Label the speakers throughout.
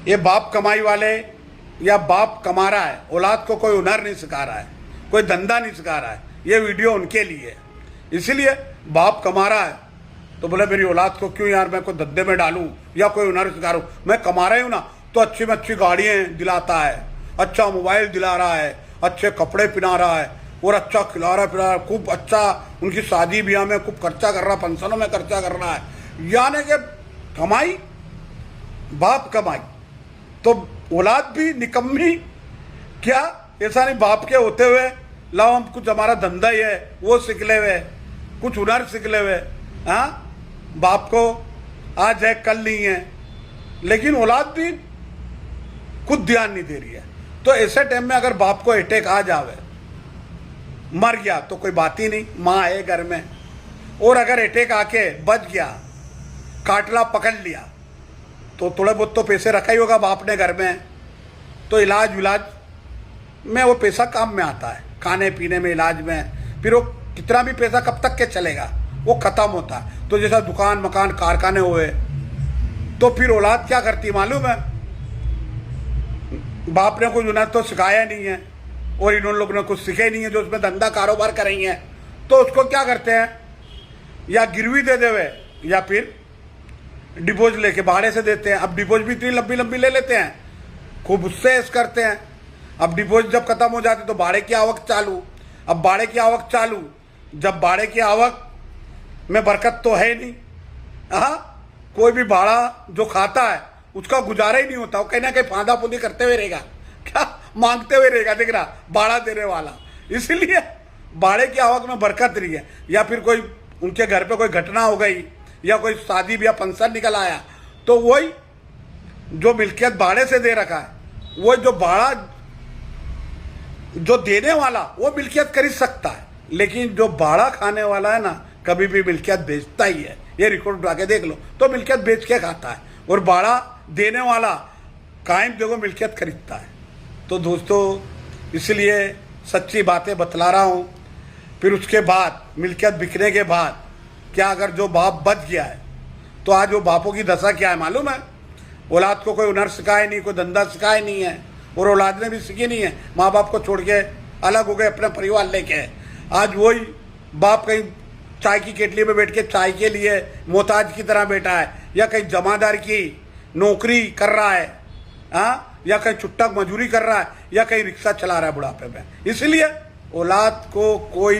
Speaker 1: ये बाप कमाई वाले या बाप कमा रहा है, औलाद को कोई हुनर नहीं सिखा रहा है, कोई धंधा नहीं सिखा रहा है। ये वीडियो उनके लिए है। इसीलिए बाप कमा रहा है तो बोले मेरी औलाद को क्यों यार मैं कोई धंधे में डालूं या कोई हुनर सिखा रूँ। मैं कमा रही हूँ ना, तो अच्छी में अच्छी गाड़ियाँ दिलाता है, अच्छा मोबाइल दिला रहा है, अच्छे कपड़े पहना रहा है और अच्छा खिला रहा पिला रहा है, खूब अच्छा उनकी शादी ब्याह में खूब खर्चा कर रहा है, फंक्शनों में खर्चा कर रहा है। यानी कि कमाई, बाप कमाई, तो औलाद भी निकम्मी क्या? ऐसा नहीं बाप के होते हुए लाओ हम कुछ हमारा धंधा ही है वो सीख ले हुए, कुछ हुनर सीख ले हुए। हाँ, बाप को आज है कल नहीं है, लेकिन औलाद भी खुद ध्यान नहीं दे रही है। तो ऐसे टाइम में अगर बाप को अटैक आ जावे, मर गया तो कोई बात ही नहीं, माँ है घर में, और अगर अटैक आके बच गया, काटला पकड़ लिया, तो थोड़े बहुत तो पैसे रखा ही होगा बाप ने घर में, तो इलाज विलाज में वो पैसा काम में आता है, खाने पीने में, इलाज में। फिर वो कितना भी पैसा कब तक के चलेगा, वो ख़त्म होता है। तो जैसा दुकान मकान कारखाने हुए, तो फिर औलाद क्या करती मालूम है? बाप ने कुछ हुनर तो सिखाया नहीं है और इन लोगों ने कुछ सीखे नहीं है जो उसमें धंधा कारोबार करेंगे, तो उसको क्या करते हैं, या गिरवी दे देवे या फिर डिपोज लेके भाड़े से देते हैं। अब डिपोज भी इतनी लंबी लंबी ले लेते हैं, खूब उससे ऐश करते हैं। अब डिपोज जब खत्म हो जाती तो भाड़े की आवक चालू। अब भाड़े की आवक चालू, जब भाड़े की आवक में बरकत तो है नहीं। हाँ, कोई भी भाड़ा जो खाता है उसका गुजारा ही नहीं होता, वो कहीं ना कहीं फांदा फूंदी करते हुए रहेगा, क्या मांगते हुए रहेगा, दिख रहा भाड़ा देने वाला। इसीलिए भाड़े की आवक में बरकत रही है। या फिर कोई उनके घर पे कोई घटना हो गई या कोई शादी या फंक्शन निकल आया, तो वही जो मिल्कियत भाड़े से दे रखा है, वो जो भाड़ा जो देने वाला वो मिल्कियत खरीद सकता है, लेकिन जो भाड़ा खाने वाला है ना, कभी भी मिल्कियत बेचता ही है। ये रिकॉर्ड उठा के देख लो, तो मिल्कियत बेच के खाता है, और भाड़ा देने वाला कायम देखो मिल्कियत खरीदता है। तो दोस्तों, इसलिए सच्ची बातें बतला रहा हूँ। फिर उसके बाद मिल्कियत बिकने के बाद क्या, अगर जो बाप बच गया है, तो आज वो बापों की दशा क्या है मालूम है? औलाद को कोई हुनर सिखाए नहीं, कोई धंधा सिखाए नहीं है, और औलाद ने भी सीखी नहीं है। माँ बाप को छोड़ के अलग हो गए, अपने परिवार लेके। आज वही बाप कहीं चाय की केटली में बैठ के चाय के लिए मोहताज की तरह बैठा है, या कहीं जमादार की नौकरी कर रहा है, हाँ, या कहीं छुट्टा मजदूरी कर रहा है, या कहीं रिक्शा चला रहा है बुढ़ापे में। इसलिए औलाद को कोई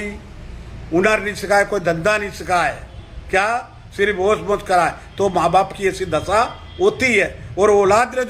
Speaker 1: हुनर नहीं सिखाए, कोई धंधा नहीं सिखाए, क्या सिर्फ होश मोश कराए, तो माँ बाप की ऐसी दशा होती है। और औलाद ने जो